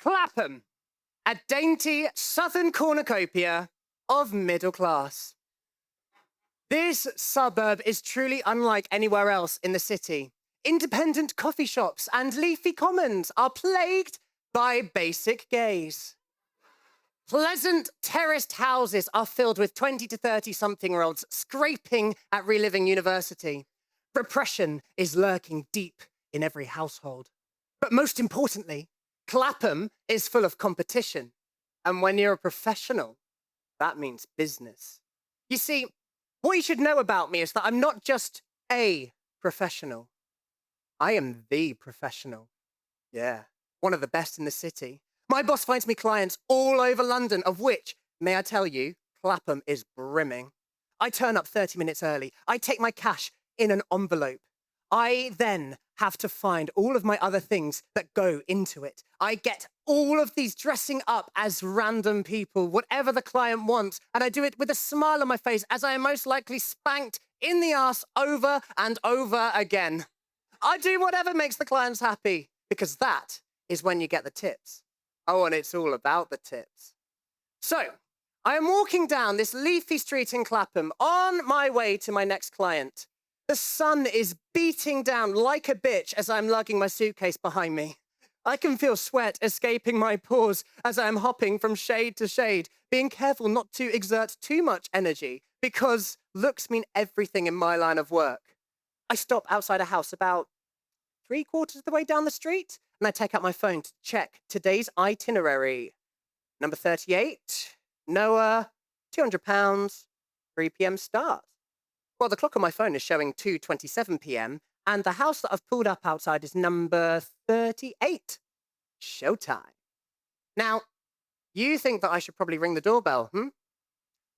Clapham, a dainty southern cornucopia of middle class. This suburb is truly unlike anywhere else in the city. Independent coffee shops and leafy commons are plagued by basic gays. Pleasant terraced houses are filled with 20 to 30-something-year-olds scraping at reliving university. Repression is lurking deep in every household. But most importantly, Clapham is full of competition. And when you're a professional, that means business. You see, what you should know about me is that I'm not just a professional. I am the professional. Yeah, one of the best in the city. My boss finds me clients all over London, of which, may I tell you, Clapham is brimming. I turn up 30 minutes early. I take my cash in an envelope. I then have to find all of my other things that go into it. I get all of these dressing up as random people, whatever the client wants, and I do it with a smile on my face as I am most likely spanked in the ass over and over again. I do whatever makes the clients happy, because that is when you get the tips. Oh, and it's all about the tips. So, I am walking down this leafy street in Clapham on my way to my next client. The sun is beating down like a bitch as I'm lugging my suitcase behind me. I can feel sweat escaping my pores as I am hopping from shade to shade, being careful not to exert too much energy because looks mean everything in my line of work. I stop outside a house about 3/4 of the way down the street, and I take out my phone to check today's itinerary. Number 38, Noah, £200, 3 p.m. start. Well, the clock on my phone is showing 2:27 p.m, and the house that I've pulled up outside is number 38. Showtime. Now, you think that I should probably ring the doorbell,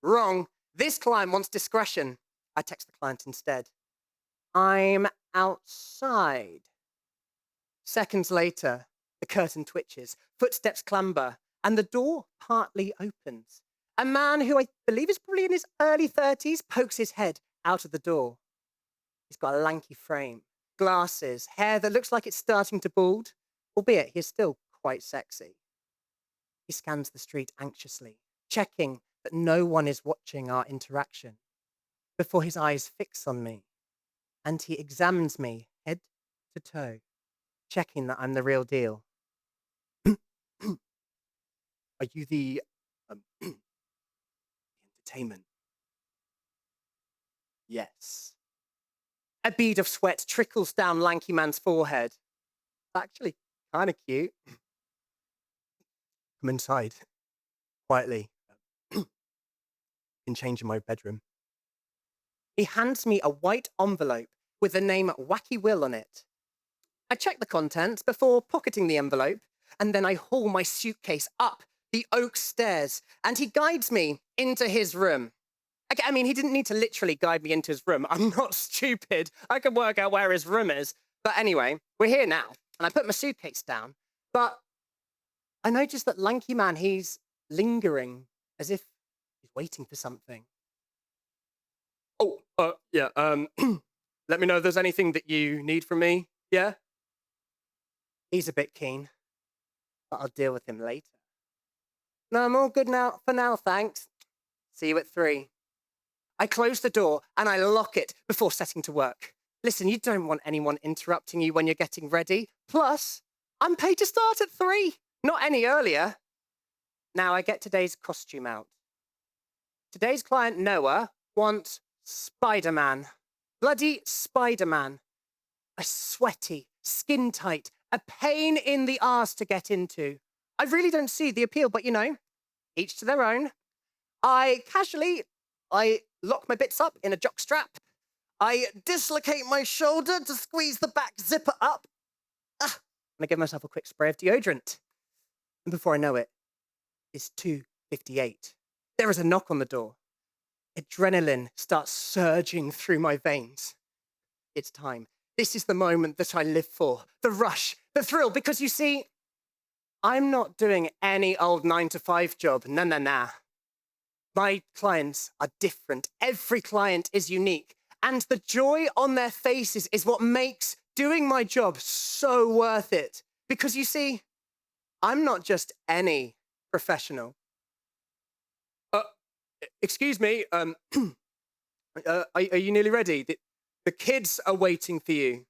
Wrong. This client wants discretion. I text the client instead. I'm outside. Seconds later, the curtain twitches, footsteps clamber, and the door partly opens. A man who I believe is probably in his early 30s pokes his head out of the door. He's got a lanky frame, glasses, hair that looks like it's starting to bald, albeit he's still quite sexy. He scans the street anxiously, checking that no one is watching our interaction, before his eyes fix on me, and he examines me head to toe, checking that I'm the real deal. Are you the entertainment? Yes. A bead of sweat trickles down lanky man's forehead. Actually, kind of cute. Come inside, quietly. Can change in my bedroom. He hands me a white envelope with the name Wacky Will on it. I check the contents before pocketing the envelope, and then I haul my suitcase up the oak stairs, and he guides me into his room. I mean, he didn't need to literally guide me into his room. I'm not stupid. I can work out where his room is. But anyway, we're here now, and I put my suitcase down, but I noticed that lanky man, he's lingering, as if he's waiting for something. Oh, yeah, let me know if there's anything that you need from me, yeah? He's a bit keen, but I'll deal with him later. No, I'm all good now, for now, thanks. See you at 3. I close the door and I lock it before setting to work. Listen, you don't want anyone interrupting you when you're getting ready. Plus, I'm paid to start at 3, not any earlier. Now I get today's costume out. Today's client, Noah, wants Spider-Man. Bloody Spider-Man. A sweaty, skin-tight, a pain in the arse to get into. I really don't see the appeal, but each to their own. I lock my bits up in a jockstrap. I dislocate my shoulder to squeeze the back zipper up. And I give myself a quick spray of deodorant. And before I know it, it's 2:58. There is a knock on the door. Adrenaline starts surging through my veins. It's time. This is the moment that I live for. The rush, the thrill, because you see, I'm not doing any old 9-to-5 job. Nah. My clients are different. Every client is unique. And the joy on their faces is what makes doing my job so worth it. Because you see, I'm not just any professional. Excuse me, are you nearly ready? The kids are waiting for you.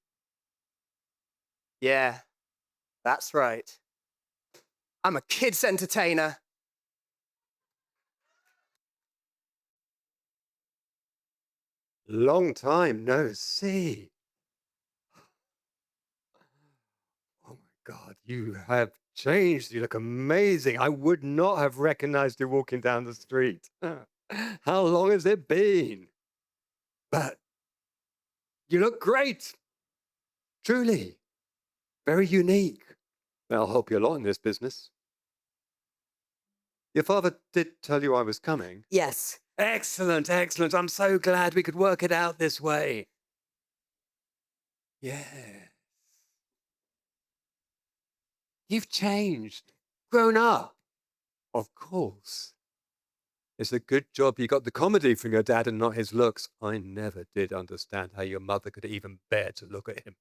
Yeah, that's right. I'm a kids entertainer. Long time no see. Oh my God, you have changed. You look amazing. I would not have recognized you walking down the street. How long has it been? But you look great. Truly. Very unique. I'll help you a lot in this business. Your father did tell you I was coming? Yes. Excellent, excellent. I'm so glad we could work it out this way. Yes. You've changed. Grown up. Of course. It's a good job you got the comedy from your dad and not his looks. I never did understand how your mother could even bear to look at him.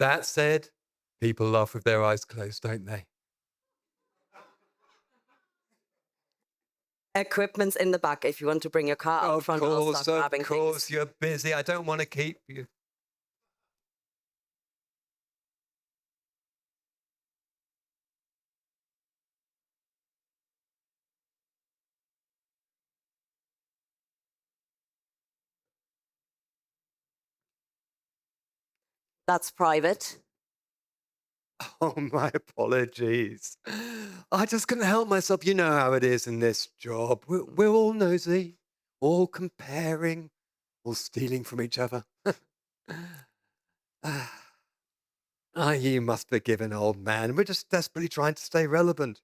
That said, people laugh with their eyes closed, don't they? Equipment's in the back if you want to bring your car up front. I'll start grabbing Of course, things. you're busy. I don't want to keep you. That's private. Oh, my apologies. I just couldn't help myself. You know how it is in this job. We're all nosy, all comparing, all stealing from each other. You must forgive an old man. We're just desperately trying to stay relevant.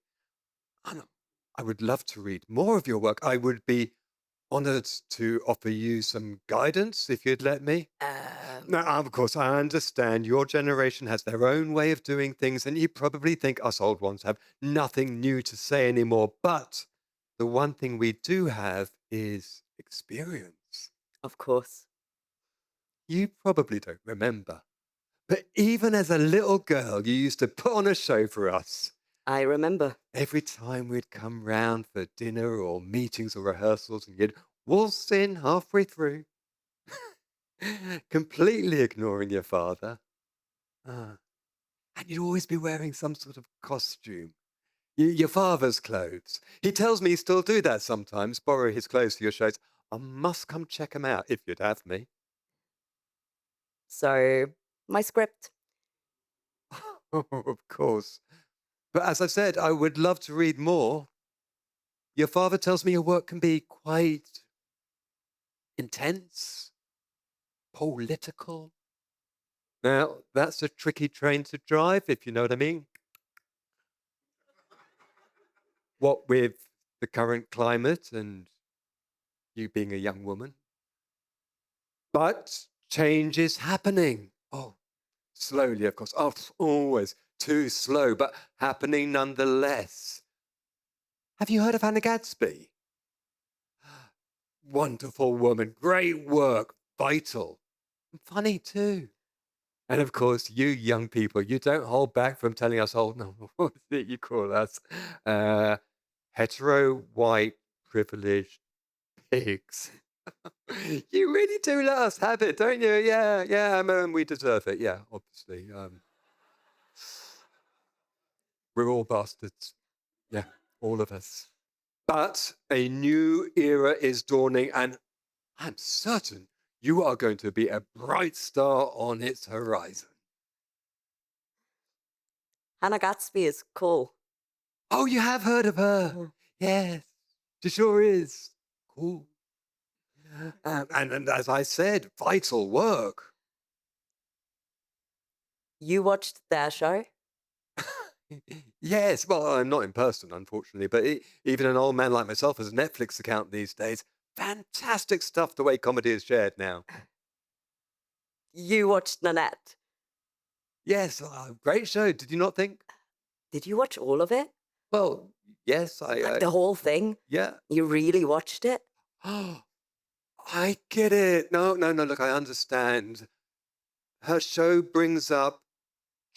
I would love to read more of your work. I would be honored to offer you some guidance if you'd let me. Now, of course, I understand your generation has their own way of doing things, and you probably think us old ones have nothing new to say anymore. But the one thing we do have is experience. Of course. You probably don't remember, but even as a little girl, you used to put on a show for us. I remember. Every time we'd come round for dinner or meetings or rehearsals, and you'd waltz in halfway through, completely ignoring your father. And you'd always be wearing some sort of costume. Your father's clothes. He tells me you still do that sometimes, borrow his clothes for your shows. I must come check him out if you'd have me. So, my script. Of course. But as I said, I would love to read more. Your father tells me your work can be quite intense, political. Now, that's a tricky train to drive, if you know what I mean. What with the current climate and you being a young woman. But change is happening. Oh, slowly, of course. Oh, always too slow, but happening nonetheless. Have you heard of Hannah Gadsby? Wonderful woman, great work, vital, and funny too. And of course, you young people, you don't hold back from telling us, oh, no, what is it you call us? Hetero, white, privileged pigs. You really do let us have it, don't you? Yeah, we deserve it. Yeah, obviously. We're all bastards. Yeah, all of us. But a new era is dawning, and I'm certain you are going to be a bright star on its horizon. Hannah Gatsby is cool. Oh, you have heard of her? Mhm. Yes, she sure is. Cool. And as I said, vital work. You watched their show? Yes, well, not in person, unfortunately, but even an old man like myself has a Netflix account these days. Fantastic stuff, the way comedy is shared now. You watched Nanette? Yes, great show. Did you not think? Did you watch all of it? Well, yes, Like the whole thing? yeah. You really watched it? Oh, I get it. No, look, I understand. Her show brings up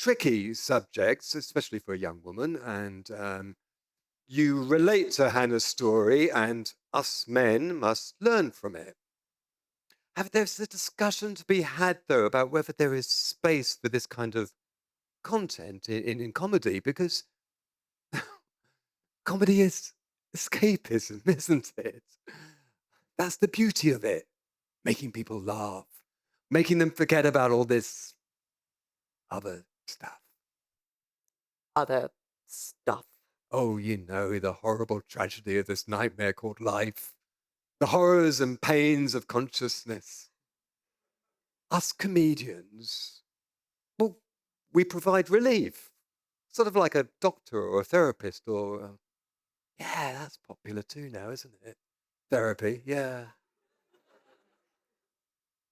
tricky subjects, especially for a young woman, and you relate to Hannah's story, and us men must learn from it. There's a discussion to be had, though, about whether there is space for this kind of content in comedy, because comedy is escapism, isn't it? That's the beauty of it. Making people laugh, making them forget about all this other stuff. Other stuff. Oh, you know, the horrible tragedy of this nightmare called life. The horrors and pains of consciousness. Us comedians, well, we provide relief. Sort of like a doctor or a therapist or... yeah, that's popular too now, isn't it? Therapy, yeah.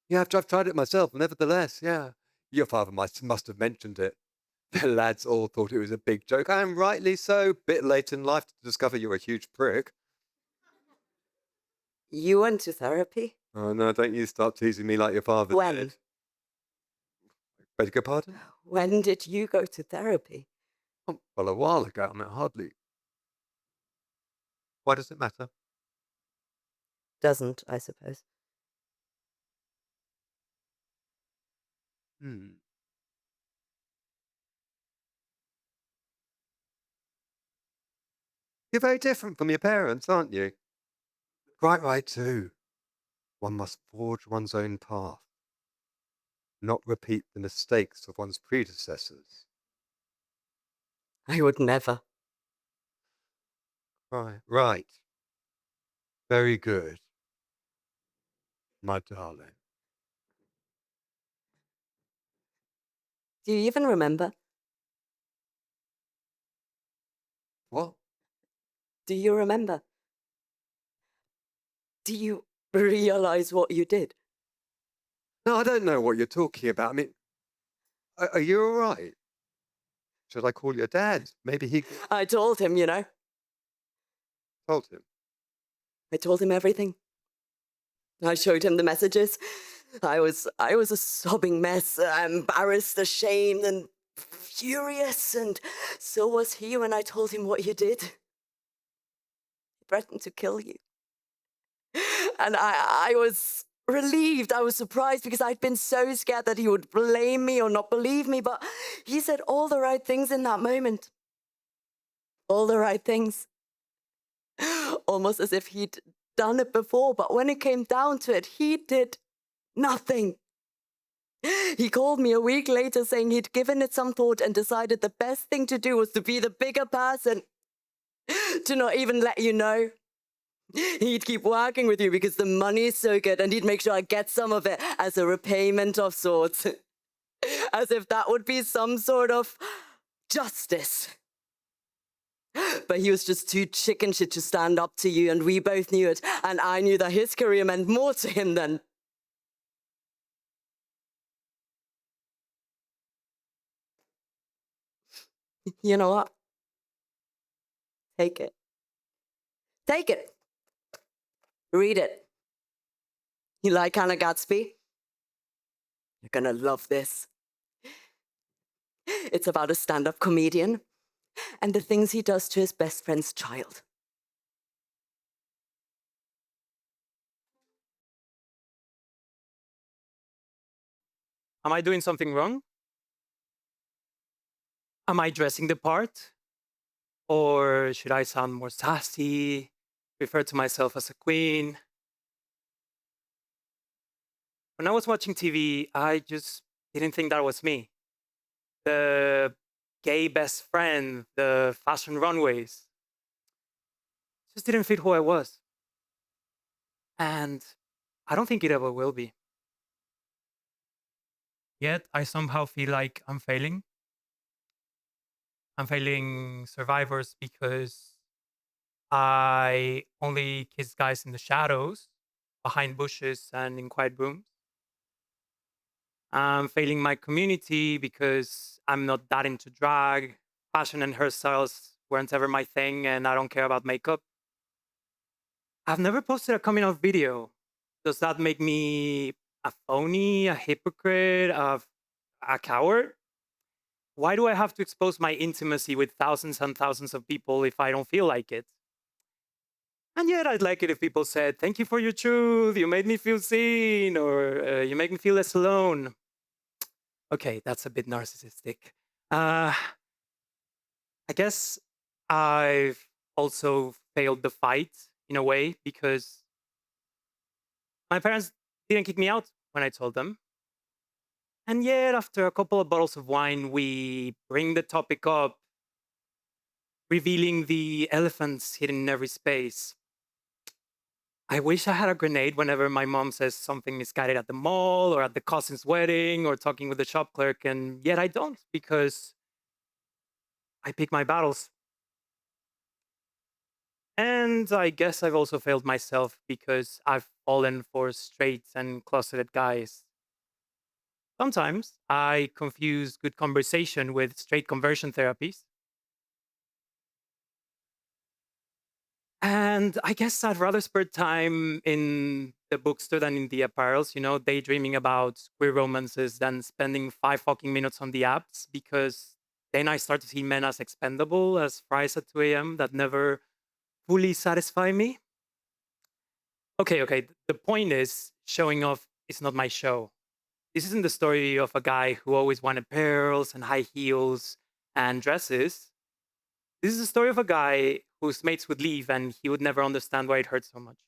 Yeah, I've tried it myself, nevertheless, yeah. Your father must have mentioned it. The lads all thought it was a big joke, and rightly so. Bit late in life to discover you're a huge prick. You went to therapy? Oh, no, don't you start teasing me like your father When? did. Beg your pardon? When did you go to therapy? Oh, well, a while ago, I mean, hardly. Why does it matter? Doesn't, I suppose. You're very different from your parents, aren't you? Quite right, too. One must forge one's own path, not repeat the mistakes of one's predecessors. I would never. Right. Very good, my darling. Do you even remember? What? Do you remember? Do you realize what you did? No, I don't know what you're talking about. I mean, are you all right? Should I call your dad? Maybe he I told him, you know. told him. I told him everything. I showed him the messages. I was a sobbing mess, embarrassed, ashamed, and furious, and so was he when I told him what you did. He threatened to kill you. And I was relieved. I was surprised because I'd been so scared that he would blame me or not believe me, but he said all the right things in that moment. All the right things. Almost as if he'd done it before, but when it came down to it, he did nothing. He called me a week later saying he'd given it some thought and decided the best thing to do was to be the bigger person, to not even let you know. He'd keep working with you because the money is so good, and he'd make sure I get some of it as a repayment of sorts. As if that would be some sort of justice. But he was just too chicken shit to stand up to you, and we both knew it, and I knew that his career meant more to him than... You know what? Take it. Take it. Read it. You like Hannah Gatsby? You're gonna love this. It's about a stand-up comedian and the things he does to his best friend's child. Am I doing something wrong? Am I dressing the part? Or should I sound more sassy, refer to myself as a queen? When I was watching TV, I just didn't think that was me. The gay best friend, the fashion runways. Just didn't fit who I was. And I don't think it ever will be. Yet I somehow feel like I'm failing. I'm failing survivors because I only kiss guys in the shadows, behind bushes and in quiet rooms. I'm failing my community because I'm not that into drag. Fashion and hairstyles weren't ever my thing, and I don't care about makeup. I've never posted a coming out video. Does that make me a phony, a hypocrite, a coward? why do I have to expose my intimacy with thousands and thousands of people if I don't feel like it? And yet I'd like it if people said, thank you for your truth, you made me feel seen, or you make me feel less alone. Okay, that's a bit narcissistic. I guess I've also failed the fight in a way because my parents didn't kick me out when I told them. And yet, after a couple of bottles of wine, we bring the topic up, revealing the elephants hidden in every space. I wish I had a grenade whenever my mom says something misguided at the mall or at the cousin's wedding or talking with the shop clerk, and yet I don't because I pick my battles. And I guess I've also failed myself because I've fallen for straight and closeted guys. Sometimes I confuse good conversation with straight conversion therapies. And I guess I'd rather spend time in the bookstore than in the apparels, daydreaming about queer romances than spending 5 fucking minutes on the apps because then I start to see men as expendable, as fries at 2 a.m. that never fully satisfy me. Okay. The point is, showing off is not my show. This isn't the story of a guy who always wanted pearls and high heels and dresses. This is the story of a guy whose mates would leave and he would never understand why it hurts so much.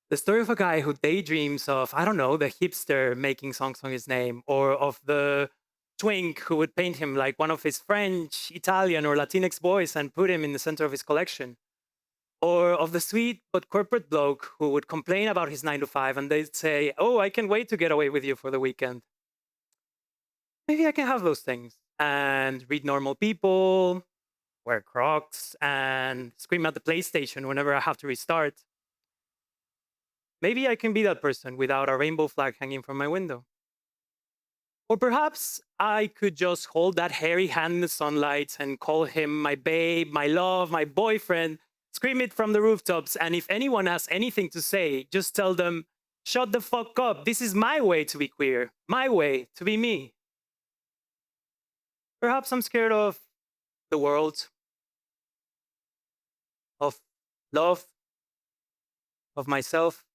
The story of a guy who daydreams of, I don't know, the hipster making songs on his name, or of the twink who would paint him like one of his French, Italian, or Latinx boys and put him in the center of his collection. Or of the sweet but corporate bloke who would complain about his 9 to 5 and they'd say, oh, I can't wait to get away with you for the weekend. Maybe I can have those things and read normal people, wear Crocs, and scream at the PlayStation whenever I have to restart. Maybe I can be that person without a rainbow flag hanging from my window. Or perhaps I could just hold that hairy hand in the sunlight and call him my babe, my love, my boyfriend, scream it from the rooftops, and if anyone has anything to say, just tell them, shut the fuck up. This is my way to be queer, my way to be me. Perhaps I'm scared of the world, of love, of myself.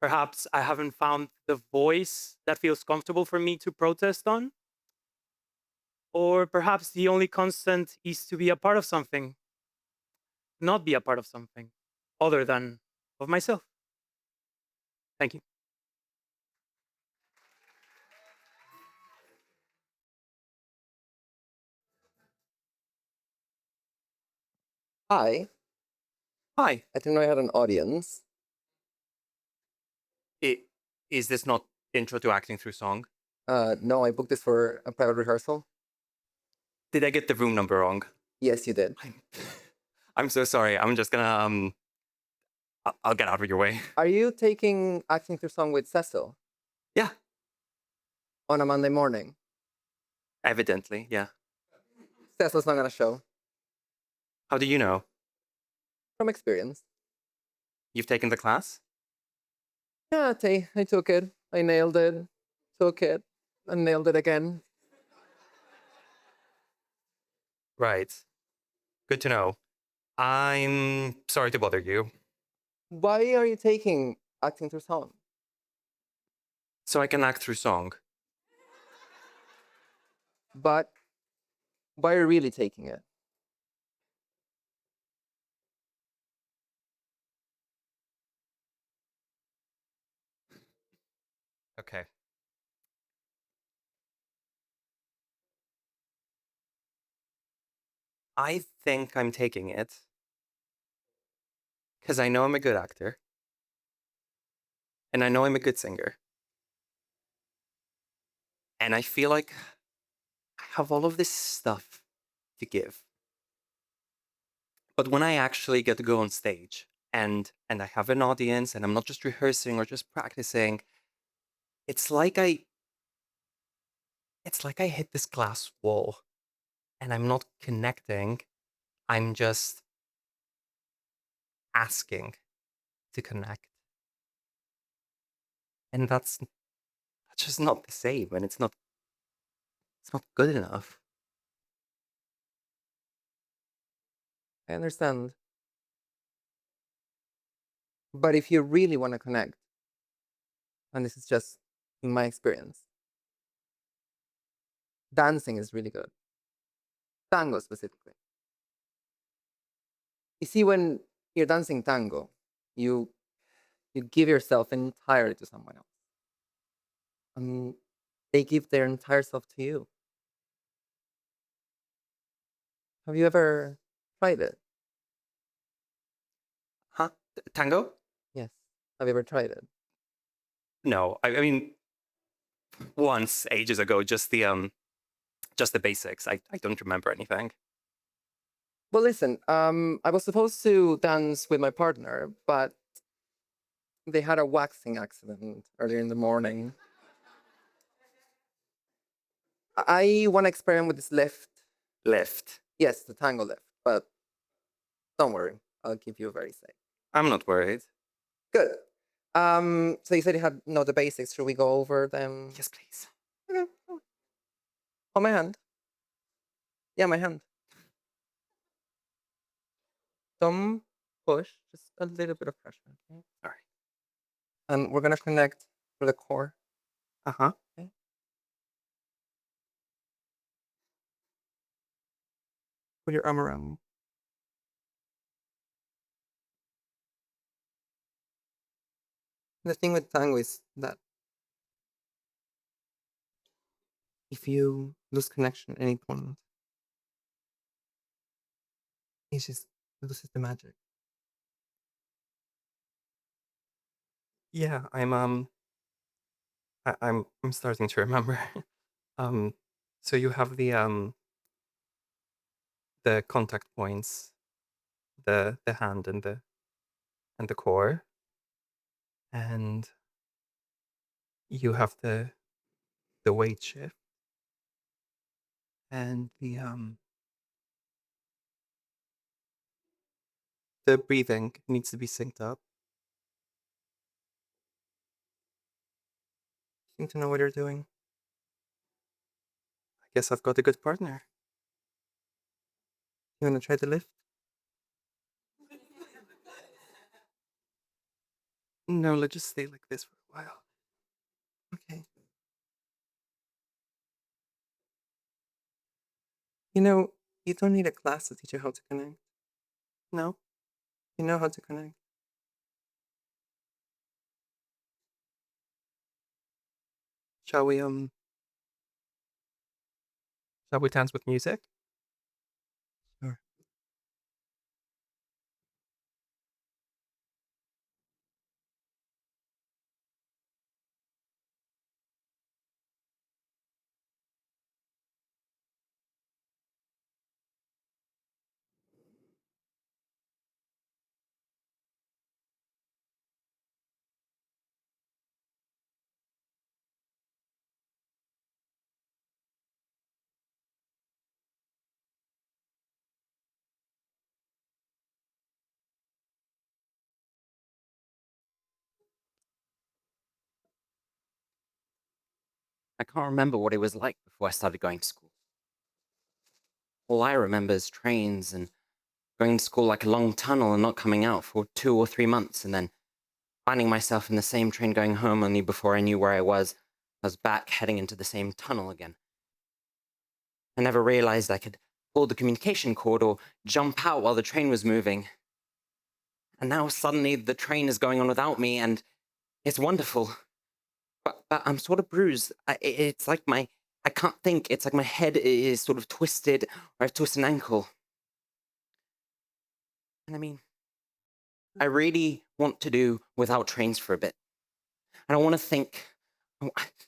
Perhaps I haven't found the voice that feels comfortable for me to protest on. Or perhaps the only constant is to be a part of something, not be a part of something other than of myself. Thank you. Hi, Hi. I didn't know I had an audience. Is this not intro to acting through song? No, I booked this for a private rehearsal. Did I get the room number wrong? Yes, you did. I'm so sorry. I'm just gonna I'll get out of your way. Are you taking acting through song with Cecil Yeah, on a Monday morning? evidently. Yeah. Cecil's not gonna show. How do you know? From experience. You've taken the class? Yeah, I took it. I nailed it. Took it. And nailed it again. Right. Good to know. I'm sorry to bother you. Why are you taking acting through song? So I can act through song. But why are you really taking it? Okay. I think I'm taking it because I know I'm a good actor. And I know I'm a good singer. And I feel like I have all of this stuff to give. But when I actually get to go on stage and I have an audience and I'm not just rehearsing or just practicing, it's like I hit this glass wall and I'm not connecting. I'm just asking to connect. And that's just not the same, and it's not It's not good enough. I understand. But if you really want to connect, and this is just in my experience, dancing is really good. Tango specifically. You see, when you're dancing tango, you give yourself entirely to someone else. And they give their entire self to you. Have you ever tried it? Huh? Tango? Yes. Have you ever tried it? No. I mean, once ages ago, just the basics. I don't remember anything. Well, listen, I was supposed to dance with my partner, but they had a waxing accident earlier in the morning. I want to experiment with this lift. Lift. Yes, the tango lift, but don't worry, I'll keep you very safe. I'm not worried. Good. So you said you had know the basics. Should we go over them? Yes, please. Okay. On my hand. Yeah, my hand. Don't push, just a little bit of pressure. Okay. All right. And we're gonna connect to the core. Uh-huh. Okay. Put your arm around me. The thing with tango is that if you lose connection at any point, it just loses the magic. Yeah, I'm starting to remember. So you have the contact points, the hand and the core, and you have the weight shift, and the breathing needs to be synced up. Seem to know what you're doing. I guess I've got a good partner. You wanna try the lift? No, let's just stay like this for a while. Okay. You know, you don't need a class to teach you how to connect. No? You know how to connect. Shall we dance with music? Sure. I can't remember what it was like before I started going to school. All I remember is trains and going to school like a long tunnel and not coming out for 2 or 3 months, and then finding myself in the same train going home, only before I knew where I was back heading into the same tunnel again. I never realized I could pull the communication cord or jump out while the train was moving. And now suddenly the train is going on without me, and it's wonderful. But I'm sort of bruised. It's like I can't think. It's like my head is sort of twisted, or I've twisted an ankle. And I mean, I really want to do without trains for a bit. I don't want to think.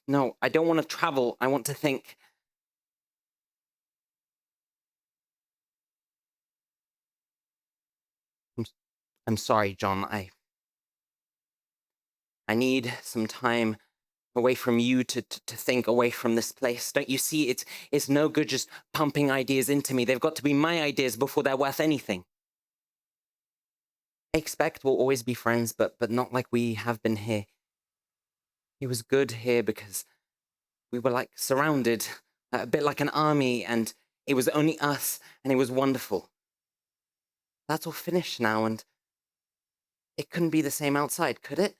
No, I don't want to travel. I want to think. I'm sorry, John. I need some time away from you to think, away from this place. Don't you see? It's no good just pumping ideas into me. They've got to be my ideas before they're worth anything. I expect we'll always be friends, but not like we have been here. It was good here because we were like surrounded, a bit like an army, and it was only us, and it was wonderful. That's all finished now, and it couldn't be the same outside, could it?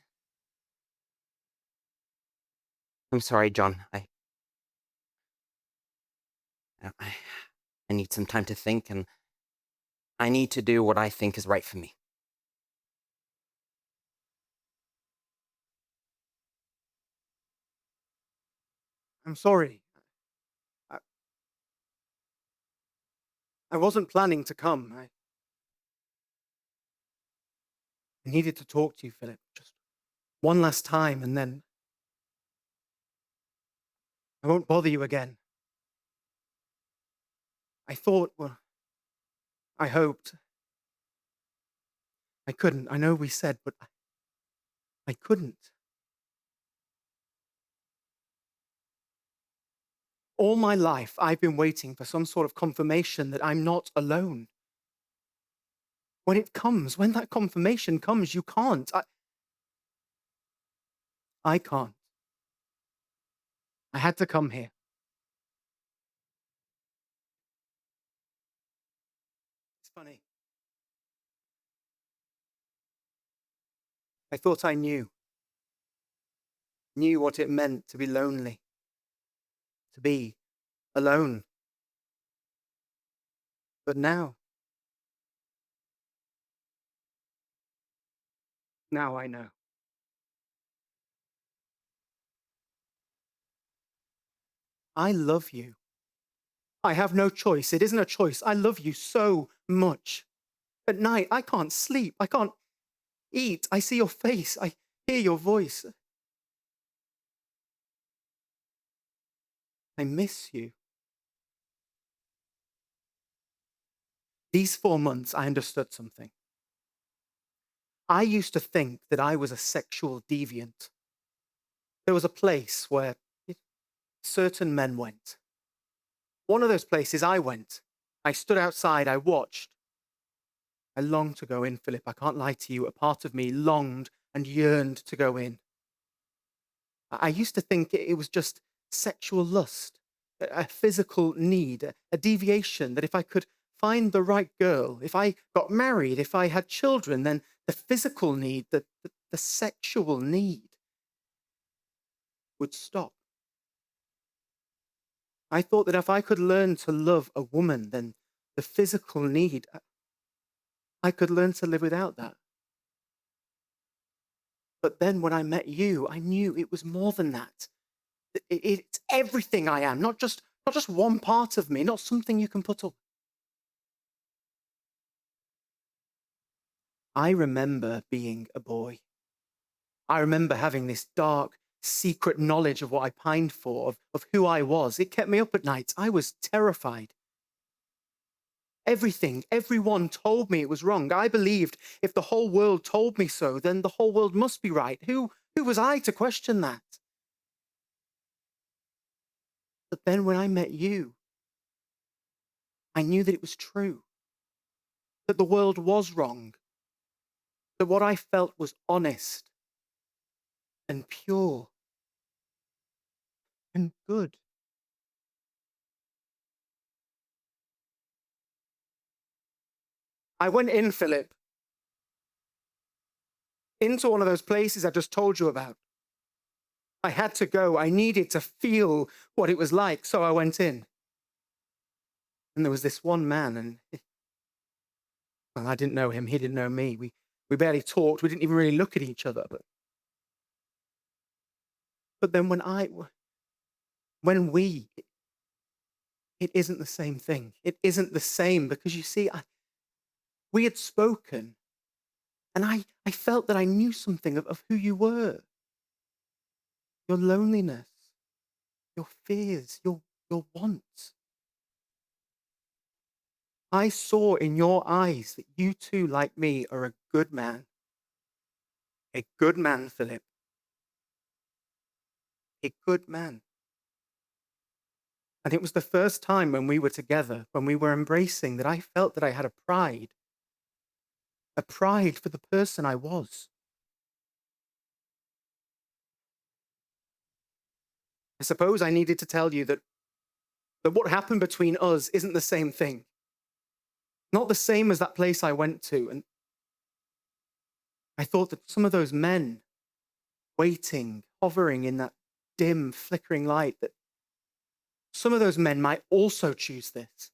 I'm sorry, John. I need some time to think, and I need to do what I think is right for me. I'm sorry. I wasn't planning to come. I needed to talk to you, Philip. Just one last time, and then I won't bother you again. I thought, well, I hoped. I couldn't. I know we said, but I couldn't. All my life, I've been waiting for some sort of confirmation that I'm not alone. When it comes, when that confirmation comes, you can't. I can't. I had to come here. It's funny. I thought I knew what it meant to be lonely, to be alone. But now I know. I love you. I have no choice. It isn't a choice. I love you so much. At night, I can't sleep. I can't eat. I see your face. I hear your voice. I miss you. These 4 months, I understood something. I used to think that I was a sexual deviant. There was a place where certain men went. One of those places I went. I stood outside, I watched. I longed to go in, Philip. I can't lie to you. A part of me longed and yearned to go in. I used to think it was just sexual lust, a physical need, a deviation, that if I could find the right girl, if I got married, if I had children, then the physical need, the sexual need would stop. I thought that if I could learn to love a woman, then the physical need, I could learn to live without that. But then when I met you, I knew it was more than that. It's everything I am, not just one part of me, not something you can put up. I remember being a boy. I remember having this dark, secret knowledge of what I pined for, of who I was. It kept me up at night. I was terrified. Everything, everyone told me it was wrong. I believed if the whole world told me so, then the whole world must be right. Who was I to question that? But then when I met you, I knew that it was true, that the world was wrong, that what I felt was honest and pure and good. I went in, Philip, into one of those places I just told you about. I had to go. I needed to feel what it was like, so I went in. And there was this one man, and well, I didn't know him. He didn't know me. We barely talked. We didn't even really look at each other. But then it isn't the same thing. It isn't the same because, you see, we had spoken, and I felt that I knew something of who you were. Your loneliness, your fears, your wants. I saw in your eyes that you too, like me, are a good man. A good man, Philip. A good man. And it was the first time when we were together, when we were embracing, that I felt that I had a pride for the person I was. I suppose I needed to tell you that that what happened between us isn't the same thing. Not the same as that place I went to. And I thought that some of those men waiting, hovering in that dim, flickering light, that some of those men might also choose this.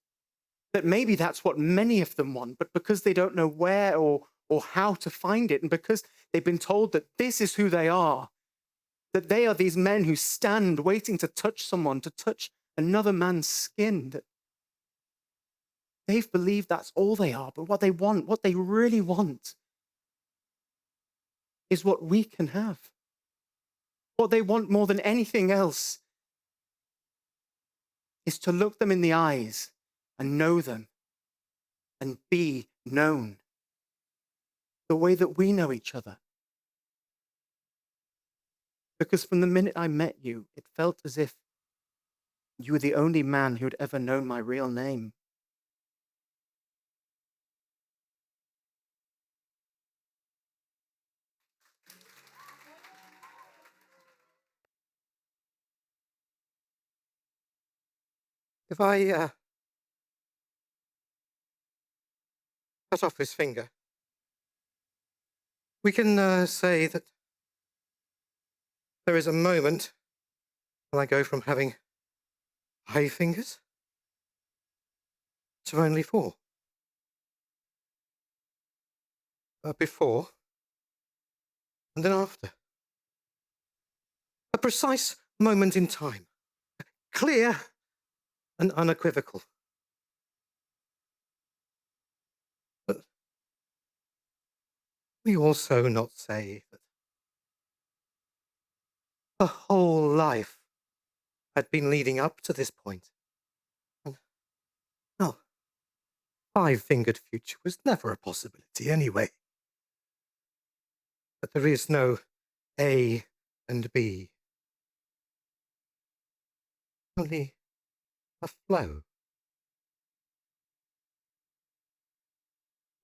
That maybe that's what many of them want, but because they don't know where or how to find it, and because they've been told that this is who they are, that they are these men who stand waiting to touch someone, to touch another man's skin, that they've believed that's all they are. But what they want, what they really want, is what we can have. What they want more than anything else is to look them in the eyes and know them and be known the way that we know each other. Because from the minute I met you, it felt as if you were the only man who'd ever known my real name. If I cut off his finger, we can say that there is a moment when I go from having 5 fingers to only 4. Before and then after. A precise moment in time, clear and unequivocal. But we also not say that a whole life had been leading up to this point. And, no, 5-fingered future was never a possibility anyway. That there is no A and B. Only a flow.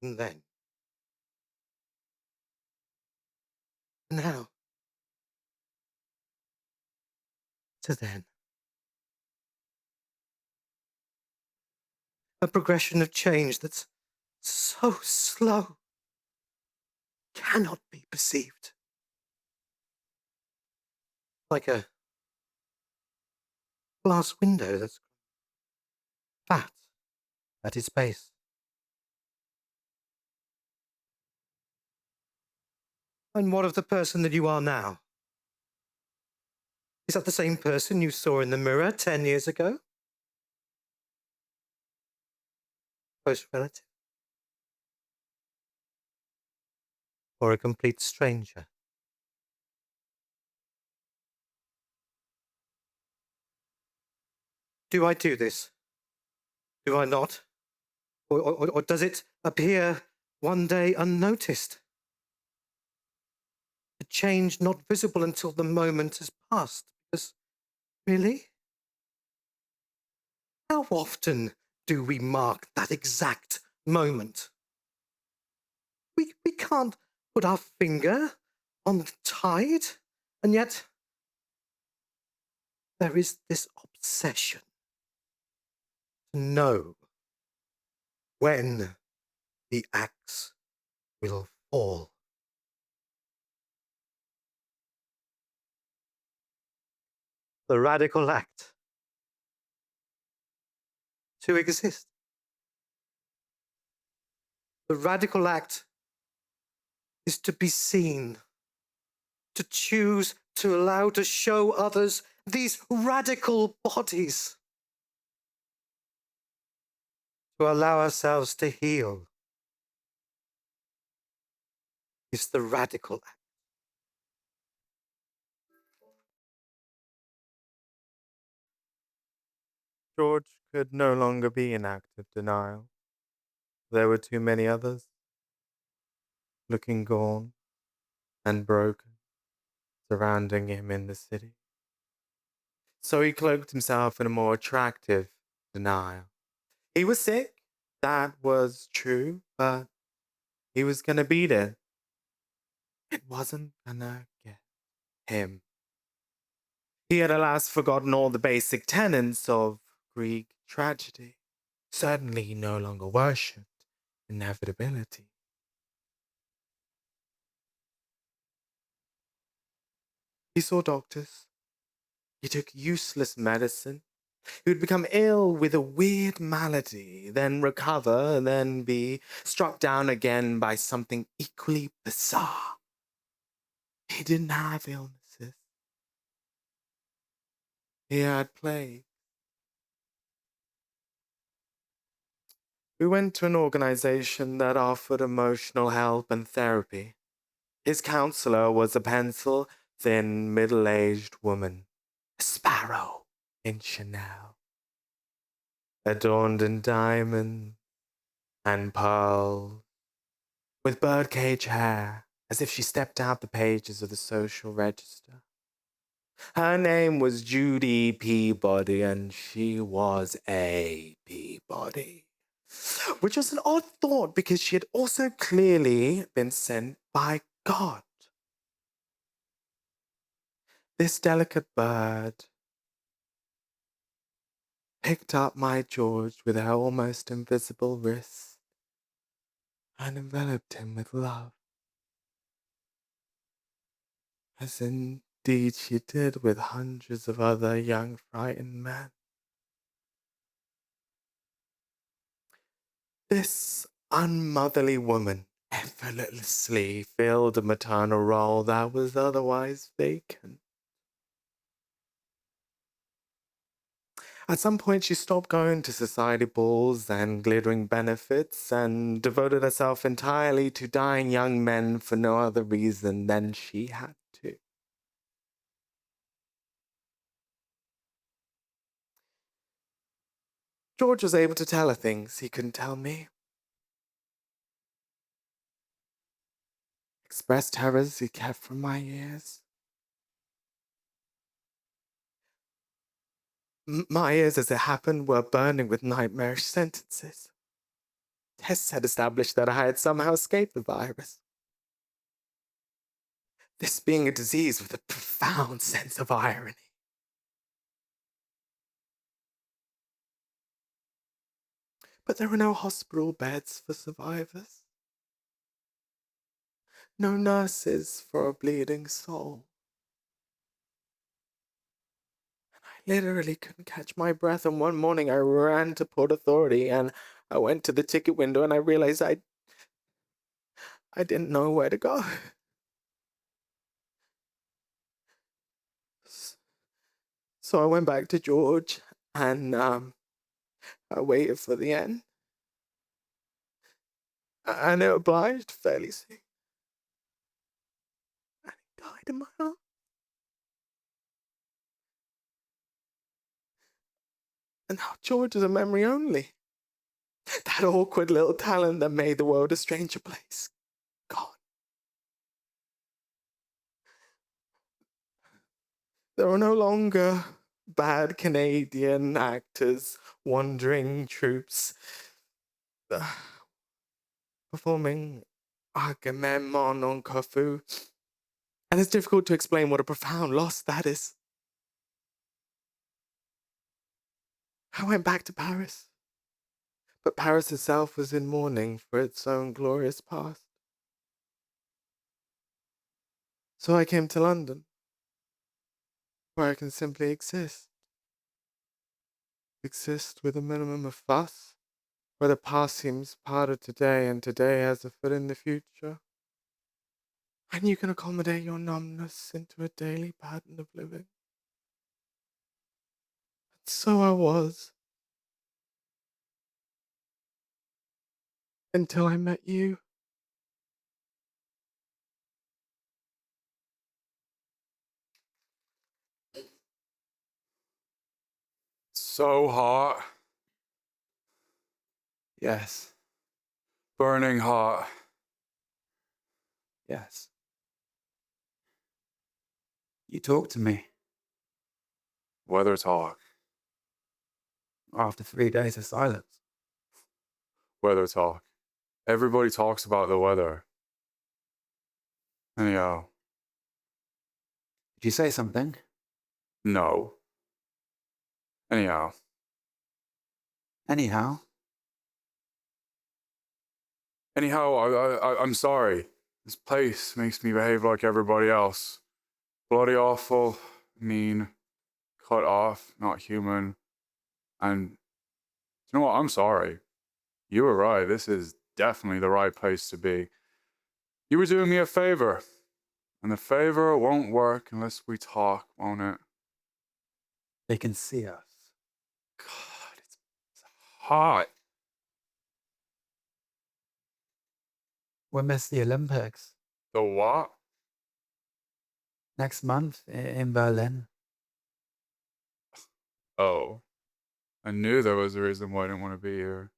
And then. Now. To then. A progression of change that's so slow, cannot be perceived. Like a glass window that's fat at its base. And what of the person that you are now? Is that the same person you saw in the mirror 10 years ago? Close relative? Or a complete stranger? Do I do this? Do I not? Or does it appear one day unnoticed? A change not visible until the moment has passed. Because, really? How often do we mark that exact moment? We can't put our finger on the tide, and yet there is this obsession to know when the axe will fall. The radical act to exist. The radical act is to be seen, to choose, to allow, to show others these radical bodies, to allow ourselves to heal is the radical act. George could no longer be in active denial. There were too many others, looking gaunt and broken, surrounding him in the city. So he cloaked himself in a more attractive denial. He was sick, that was true, but he was gonna beat it. It wasn't gonna get him. He had at last forgotten all the basic tenets of Greek tragedy. Certainly he no longer worshipped inevitability. He saw doctors. He took useless medicine. He would become ill with a weird malady, then recover, then be struck down again by something equally bizarre. He didn't have illnesses. He had plague. We went to an organization that offered emotional help and therapy. His counselor was a pencil-thin, middle-aged woman, a sparrow in Chanel, adorned in diamonds and pearls, with birdcage hair, as if she stepped out the pages of the social register. Her name was Judy Peabody, and she was a Peabody. Which was an odd thought because she had also clearly been sent by God. This delicate bird picked up my George with her almost invisible wrist and enveloped him with love, as indeed she did with hundreds of other young frightened men. This unmotherly woman effortlessly filled a maternal role that was otherwise vacant. At some point, she stopped going to society balls and glittering benefits and devoted herself entirely to dying young men for no other reason than she had to. George was able to tell her things he couldn't tell me. Expressed terrors he kept from my ears. My ears, as it happened, were burning with nightmarish sentences. Tests had established that I had somehow escaped the virus. This being a disease with a profound sense of irony. But there were no hospital beds for survivors. No nurses for a bleeding soul. I literally couldn't catch my breath, and one morning I ran to Port Authority and I went to the ticket window and I realized I didn't know where to go. So I went back to George and I waited for the end. And it obliged fairly soon. And he died in my arms. And now George is a memory only. That awkward little talent that made the world a stranger place. Gone. There are no longer bad Canadian actors, wandering troops, performing Agamemnon on Corfu. And it's difficult to explain what a profound loss that is. I went back to Paris. But Paris itself was in mourning for its own glorious past. So I came to London, where I can simply exist. Exist with a minimum of fuss, where the past seems part of today and today has a foot in the future. And you can accommodate your numbness into a daily pattern of living. And so I was. Until I met you. So hot. Yes. Burning hot. Yes. You talk to me. Weather talk. After 3 days of silence. Weather talk. Everybody talks about the weather. Anyhow. Did you say something? No. Anyhow. Anyhow, I'm sorry. This place makes me behave like everybody else. Bloody awful, mean, cut off, not human. And you know what? I'm sorry. You were right. This is definitely the right place to be. You were doing me a favor. And the favor won't work unless we talk, won't it? they can see us. God, it's hot. We miss the Olympics The what? next month in Berlin. Oh. I knew there was a reason why I didn't want to be here.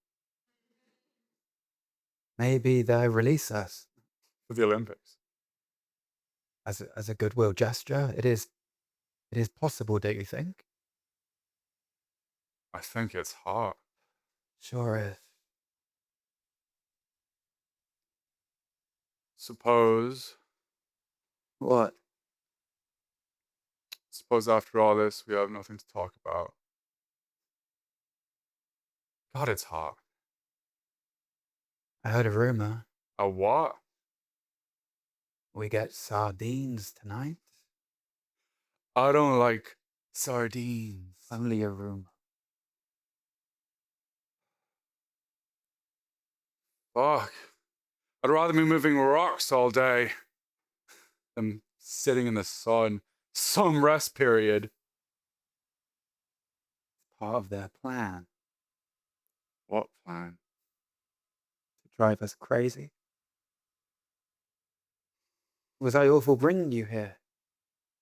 Maybe they'll release us For the Olympics. as a goodwill gesture. It is possible, don't you think? I think it's hot. Sure is. Suppose What? after all this, we have nothing to talk about. God, it's hot. I heard a rumor. A what? We get sardines tonight. I don't like sardines. Only a rumor. Fuck. I'd rather be moving rocks all day than sitting in the sun. Some rest period. Part of their plan What plan? to drive us crazy. Was I awful bringing you here?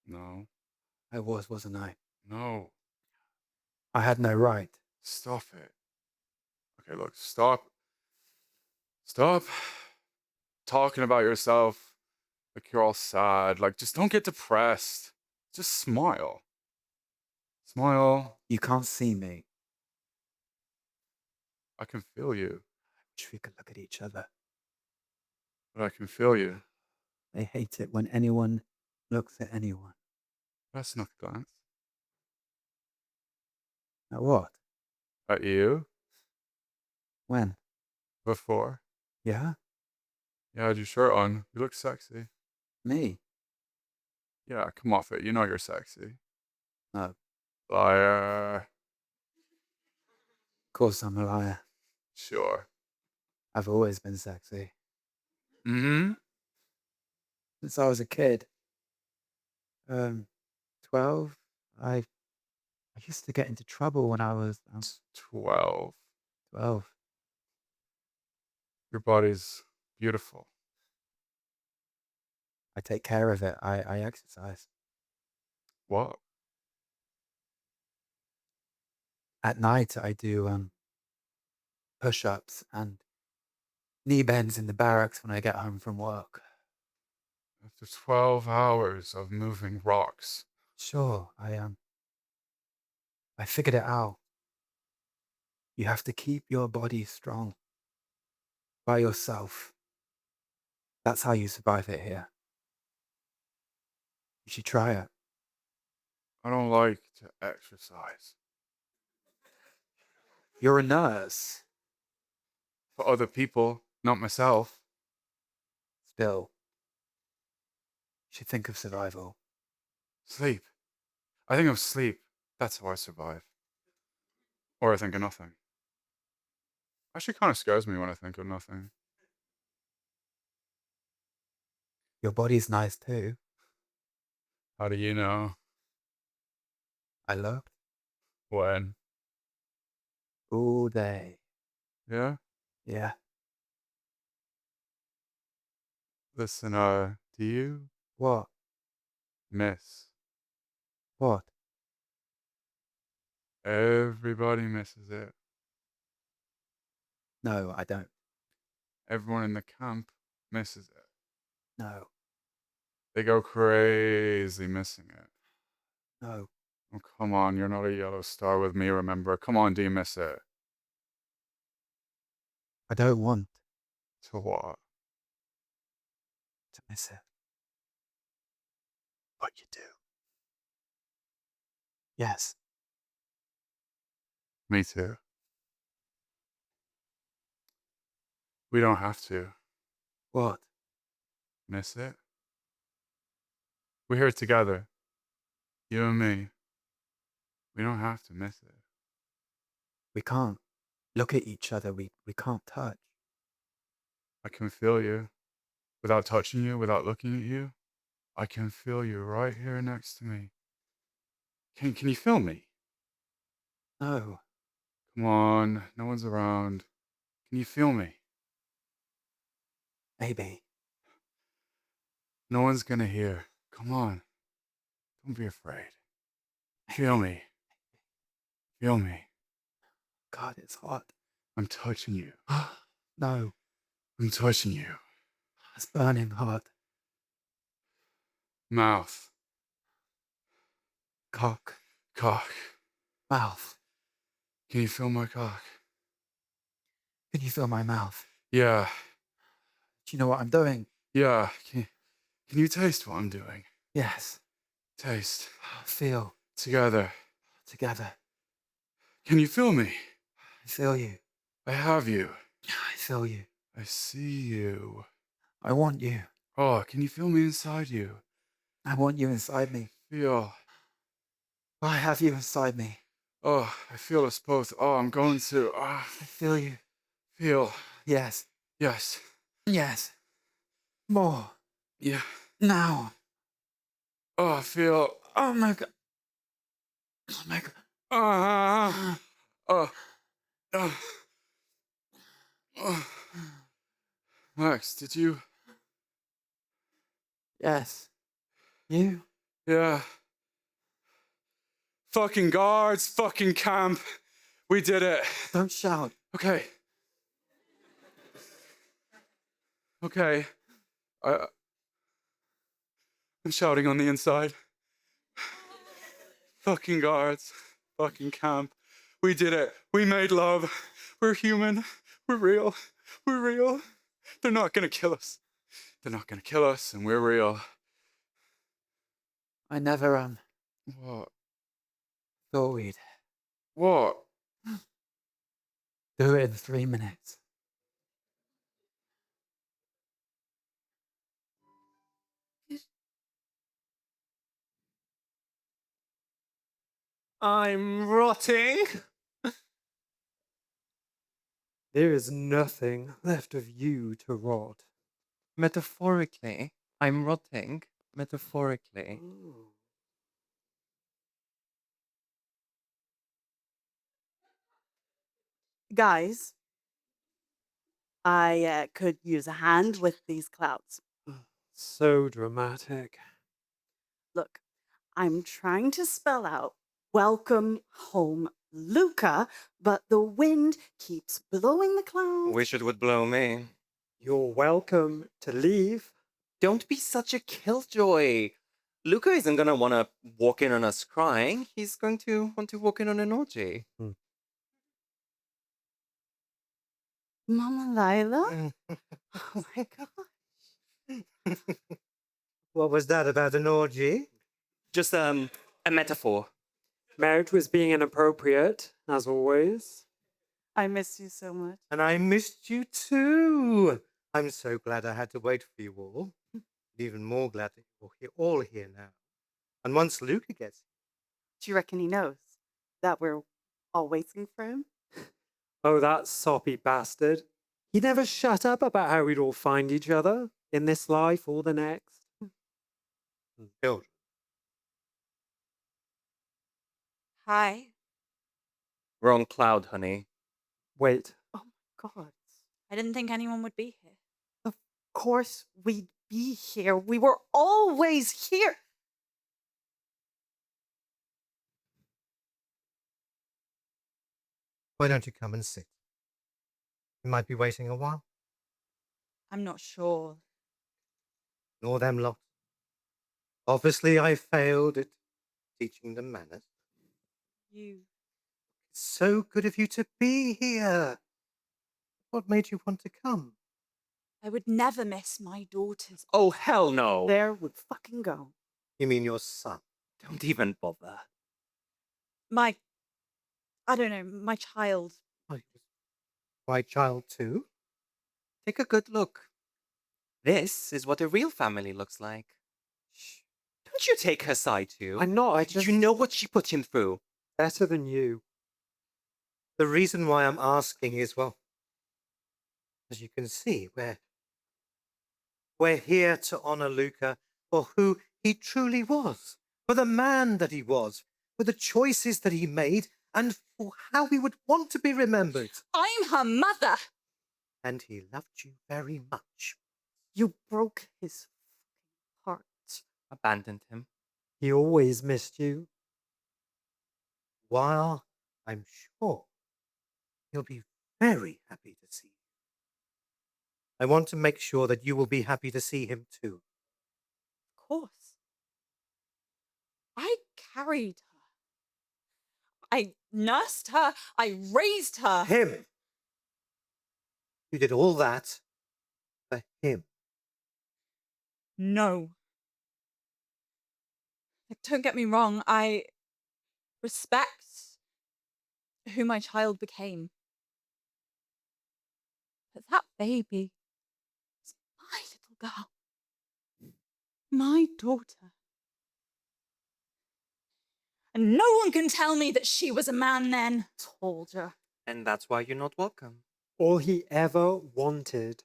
No. I was, wasn't I? No. I had no right. Stop it. Okay, look, stop. Stop talking about yourself like you're all sad. Like, just don't get depressed. Just smile. Smile. You can't see me. I can feel you. Wish we could look at each other. But I can feel you. They hate it when anyone looks at anyone. That's not a glance. At what? At you? When? Before? Yeah? You had your shirt on. You look sexy. Me? Yeah, come off it. You know you're sexy. No. Liar. Of course I'm a liar. Sure. I've always been sexy. Mm-hmm. Since I was a kid. 12. I used to get into trouble when I was 12. 12. Your body's beautiful. I take care of it. I exercise. What? At night I do push-ups and knee bends in the barracks when I get home from work. After 12 hours of moving rocks. Sure, I figured it out. You have to keep your body strong by yourself. That's how you survive it here. You should try it. I don't like to exercise. You're a nurse. For other people, not myself. Still, you should think of survival. Sleep. I think of sleep. That's how I survive. Or I think of nothing. Actually kind of scares me when I think of nothing. Your body's nice too. How do you know? I looked When? all day. Yeah? Yeah. Listen, do you What? miss? What? Everybody misses it. No, I don't. Everyone in the camp misses it. No. They go crazy missing it. No. Oh, come on, you're not a yellow star with me, remember? Come on, do you miss it? I don't want To what? to miss it. But you do. Yes. Me too. We don't have to. What? Miss it? We're here together. You and me. We don't have to miss it. We can't look at each other. We can't touch. I can feel you. Without touching you, without looking at you, I can feel you right here next to me. Can you feel me? No. Come on, no one's around. Can you feel me? Maybe. No one's gonna hear. Come on. Don't be afraid. Feel me. Feel me. God, it's hot. I'm touching you. No. I'm touching you. It's burning hot. Mouth. Cock. Cock. Mouth. Can you feel my cock? Can you feel my mouth? Yeah. Do you know what I'm doing? Yeah. Can you taste what I'm doing? Yes. Taste. Feel. Together. Together. Can you feel me? I feel you. I have you. I feel you. I see you. I want you. Oh, can you feel me inside you? I want you inside me. Feel. I have you inside me. Oh, I feel us both. Oh, I'm going to. I feel you. Feel. Yes. Yes. Yes. More. Yeah. Now. Oh, I feel. Oh my God. Oh my God. Oh. Max, did you? Yes. You? Yeah. Fucking guards, fucking camp. We did it. Don't shout. Okay. Okay. I'm shouting on the inside. Fucking guards. Fucking camp. We did it. We made love. We're human. We're real. We're real. They're not gonna kill us. They're not gonna kill us, and we're real. I never What? thought we'd What? do it in 3 minutes. I'm rotting. There is nothing left of you to rot. Metaphorically, I'm rotting. Metaphorically. Guys, I could use a hand with these clouds. So dramatic. Look, I'm trying to spell out welcome home, Luca, but the wind keeps blowing the clouds. Wish it would blow me. You're welcome to leave. Don't be such a killjoy. Luca isn't gonna wanna walk in on us crying. He's going to want to walk in on an orgy. Mama Lila? Oh my gosh. What was that about an orgy? Just a metaphor. Marriage was being inappropriate, as always. I miss you so much. And I missed you too. I'm so glad I had to wait for you all. Even more glad that you're all here now. And once Luca gets here, Do you reckon he knows that we're all waiting for him? Oh, that soppy bastard. He never shut up about how we'd all find each other in this life or the next. children. Hi. Wrong cloud, honey. Wait, Oh my God. I didn't think anyone would be here. Of course we'd be here. We were always here. Why don't you come and sit? You might be waiting a while. I'm not sure. Nor them lot. Obviously, I failed at teaching them manners. You. It's so good of you to be here. What made you want to come? I would never miss my daughter's. Oh, hell no. There we fucking go. You mean your son? Don't even bother. I don't know, my child. Oh, he was white child too? Take a good look. This is what a real family looks like. Shh. Don't you take her side too. I'm not, I Did just... you know what she put him through? Better than you. The reason why I'm asking is, well, as you can see, we're here to honor Luca for who he truly was, for the man that he was, for the choices that he made, and for how he would want to be remembered. I'm her mother. And he loved you very much. You broke his heart. Abandoned him. He always missed you. While I'm sure he'll be very happy to see you, I want to make sure that you will be happy to see him too. Of course. I carried her. I nursed her. I raised her. Him! You did all that for him. No. Like, don't get me wrong. I respect who my child became. But that baby was my little girl. My daughter. And no one can tell me that she was a man then. Told you. And that's why you're not welcome. All he ever wanted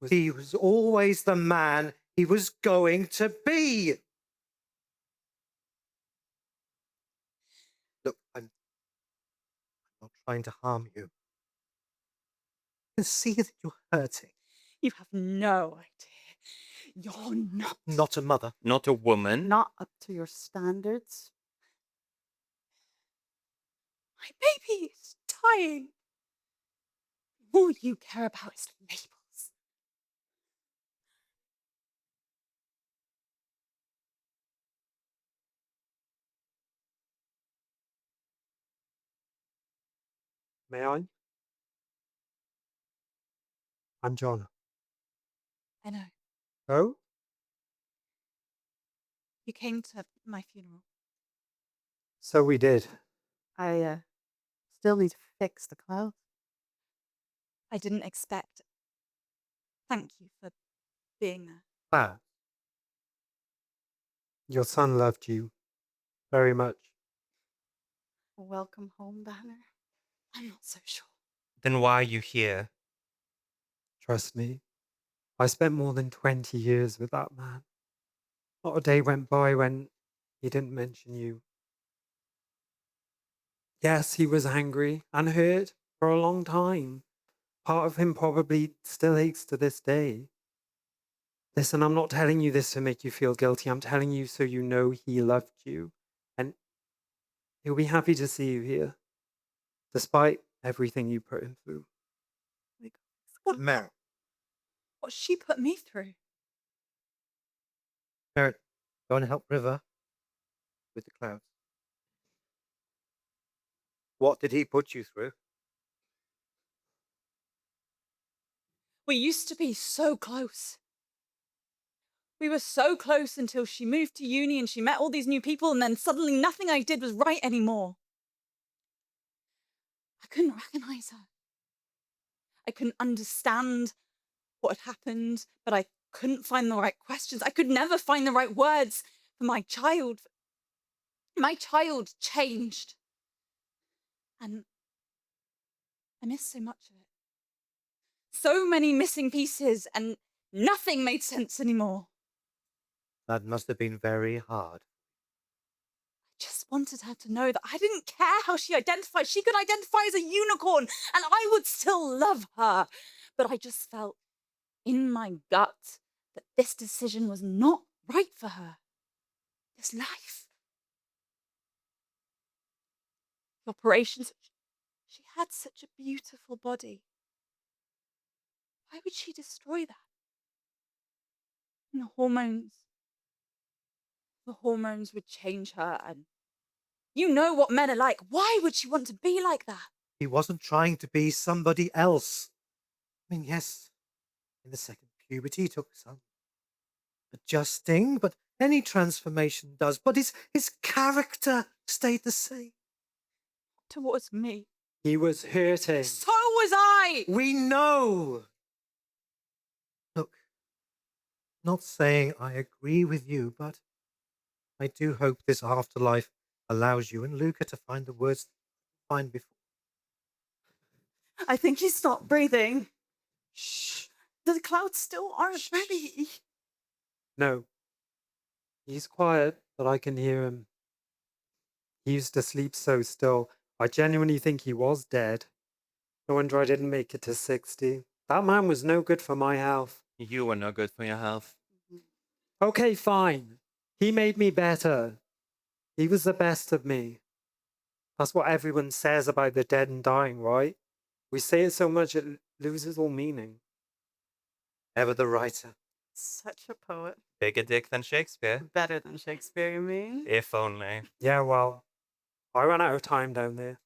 was... He was always the man he was going to be. Look, I'm not trying to harm you. I can see that you're hurting. You have no idea. You're not. Not a mother. Not a woman. Not up to your standards. My baby is dying. All you care about is labels. May I? I'm John. I know. Oh? You came to my funeral. So we did. I still need to fix the clouds. I didn't expect. Thank you for being there. Wow. Your son loved you very much. Welcome home banner. I'm not so sure. Then why are you here? Trust me. I spent more than 20 years with that man. Not a day went by when he didn't mention you. Yes, he was angry and hurt for a long time. Part of him probably still aches to this day. Listen, I'm not telling you this to make you feel guilty. I'm telling you so you know he loved you. And he'll be happy to see you here, despite everything you put him through. Merritt. What she put me through. Merritt, go and help River with the clouds. What did he put you through? We used to be so close. We were so close until she moved to uni and she met all these new people, and then suddenly nothing I did was right anymore. I couldn't recognize her. I couldn't understand what had happened, but I couldn't find the right questions. I could never find the right words for my child. My child changed. And I miss so much of it. So many missing pieces, and nothing made sense anymore. That must have been very hard. I just wanted her to know that I didn't care how she identified. She could identify as a unicorn, and I would still love her. But I just felt in my gut that this decision was not right for her. This life. The operations. She had such a beautiful body. Why would she destroy that? And the hormones would change her, and you know what men are like. Why would she want to be like that? He wasn't trying to be somebody else. I mean, yes, in the second puberty he took some adjusting, but any transformation does. But his character stayed the same. Towards me. He was hurting. So was I! We know Not saying I agree with you, but I do hope this afterlife allows you and Luca to find the words you find before. I think he stopped breathing. Shh. The clouds still aren't ready. No. He's quiet, but I can hear him. He used to sleep so still. I genuinely think he was dead. No wonder I didn't make it to 60. That man was no good for my health. You were no good for your health. Okay, fine. He made me better. He was the best of me. That's what everyone says about the dead and dying, right? We say it so much it loses all meaning. Ever the writer. Such a poet. Bigger dick than Shakespeare. Better than Shakespeare, you mean? If only. Yeah, well, I ran out of time down there.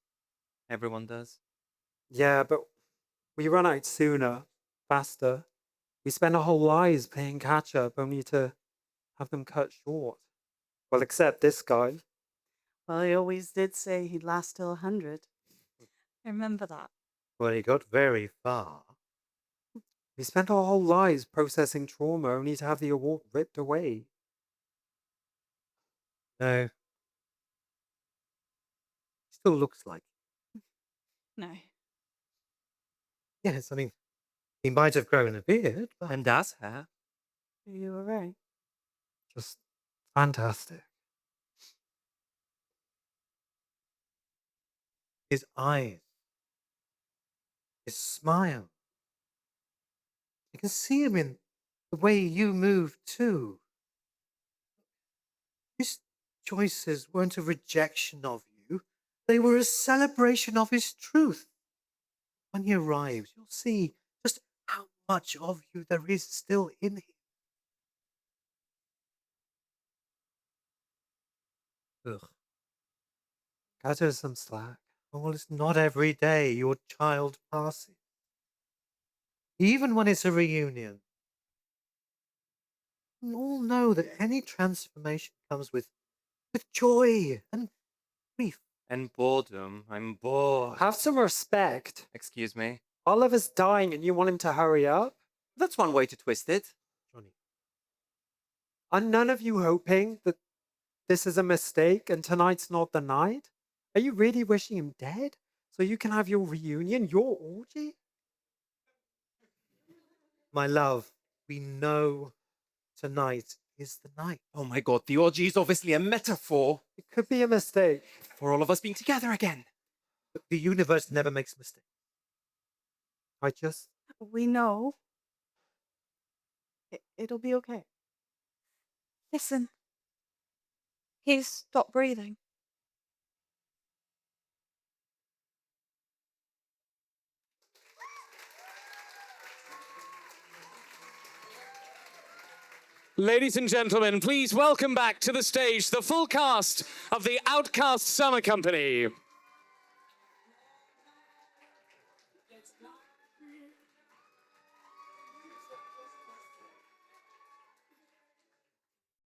Everyone does. Yeah, but we run out sooner, faster. We spend our whole lives playing catch up only to have them cut short. Well, except this guy. Well, he always did say he'd last till 100. I remember that. Well, he got very far. We spent our whole lives processing trauma only to have the award ripped away. No. Still looks like. No. Yes, I mean, he might have grown a beard, but And does hair. You were right. Just fantastic. his eyes, his smile. I can see him in the way you move too. His choices weren't a rejection of you, they were a celebration of his truth. When he arrives, you'll see just how much of you there is still in him. Ugh. Cut her some slack. Well, it's not every day your child passes. Even when it's a reunion. We all know that any transformation comes with joy and grief. And boredom. I'm bored. Have some respect. Excuse me. Oliver's dying and you want him to hurry up? That's one way to twist it. Johnny. Are none of you hoping that this is a mistake and tonight's not the night? Are you really wishing him dead so you can have your reunion, your orgy? My love, we know tonight is the night. Oh my god, the orgy is obviously a metaphor It could be a mistake. for all of us being together again. But the universe never makes mistakes. I just... We know. It'll be okay. Listen. He's stopped breathing. Ladies and gentlemen, please welcome back to the stage the full cast of the OutCast Summer Company.